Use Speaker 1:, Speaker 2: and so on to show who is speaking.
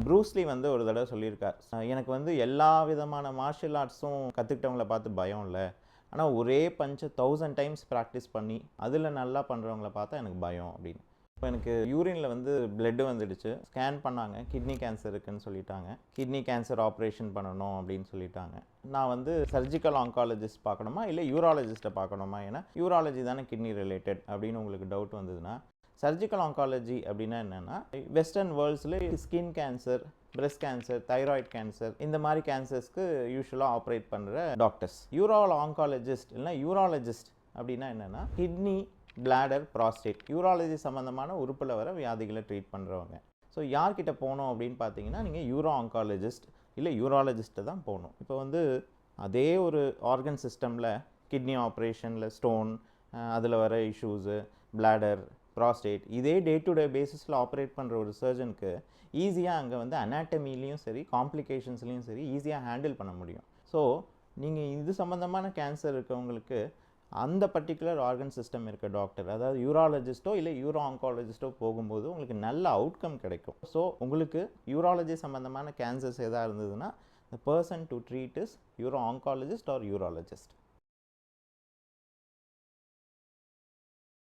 Speaker 1: Bruce Lee வந்து ஒரு தடவை சொல்லியிருக்கார், எனக்கு வந்து எல்லா விதமான மார்ஷியல் ஆர்ட்ஸும் கற்றுக்கிட்டவங்கள பார்த்து பயம் இல்லை, ஆனால் ஒரே பஞ்சை 1000 டைம்ஸ் ப்ராக்டிஸ் பண்ணி அதில் நல்லா பண்ணுறவங்கள பார்த்தா எனக்கு பயம் அப்படின்னு. இப்போ எனக்கு யூரினில் வந்து பிளட்டு வந்துடுச்சு, ஸ்கேன் பண்ணாங்க, கிட்னி கேன்சர் இருக்குன்னு சொல்லிட்டாங்க, கிட்னி கேன்சர் ஆப்ரேஷன் பண்ணணும் அப்படின்னு சொல்லிட்டாங்க. நான் வந்து சர்ஜிக்கல் ஆங்காலஜிஸ்ட் பார்க்கணுமா இல்லை யூராலஜிஸ்ட்டை பார்க்கணுமா, ஏன்னா யூராலஜி தானே கிட்னி ரிலேட்டட் அப்படின்னு உங்களுக்கு டவுட் வந்ததுன்னா, சர்ஜிக்கல் ஆங்காலஜி அப்படின்னா என்னென்னா, வெஸ்டர்ன் வேர்ல்ட்ஸில் skin cancer, breast cancer, thyroid cancer, இந்த மாதிரி கேன்சர்ஸ்க்கு யூஸ்வலாக ஆப்ரேட் பண்ணுற டாக்டர்ஸ். ஆங்காலஜிஸ்ட் இல்லைனா யூராலஜிஸ்ட் அப்படின்னா என்னென்னா, கிட்னி, பிளாடர், ப்ராஸ்டேட், யூராலஜி சம்மந்தமான உறுப்பில் வர வியாதிகளை ட்ரீட் பண்ணுறவங்க. ஸோ யார்கிட்ட போகணும் அப்படின்னு பார்த்தீங்கன்னா, நீங்கள் ஆங்காலஜிஸ்ட் இல்லை யூராலஜிஸ்ட்டை தான் போகணும். இப்போ வந்து அதே ஒரு ஆர்கன் சிஸ்டமில் கிட்னி ஆப்ரேஷனில் ஸ்டோன், அதில் வர இஷ்யூஸு, பிளாடர், ப்ராஸ்டேட், இதே டே டு டே பேசிஸில் ஆப்ரேட் பண்ணுற ஒரு சர்ஜனுக்கு ஈஸியாக அங்கே வந்து அனாட்டமிலையும் சரி, காம்ப்ளிகேஷன்ஸ்லையும் சரி ஈஸியாக ஹேண்டில் பண்ண முடியும். ஸோ நீங்கள் இது சம்மந்தமான கேன்சர் இருக்கவங்களுக்கு அந்த பர்டிகுலர் ஆர்கன் சிஸ்டம் இருக்க டாக்டர், அதாவது யூராலஜிஸ்ட்டோ இல்லை ஆங்காலஜிஸ்ட்டோ போகும்போது உங்களுக்கு நல்ல அவுட்கம் கிடைக்கும். ஸோ உங்களுக்கு யூராலஜி சம்மந்தமான கேன்சர்ஸ் எதாக இருந்ததுன்னா, the person to treat is oncologist or urologist.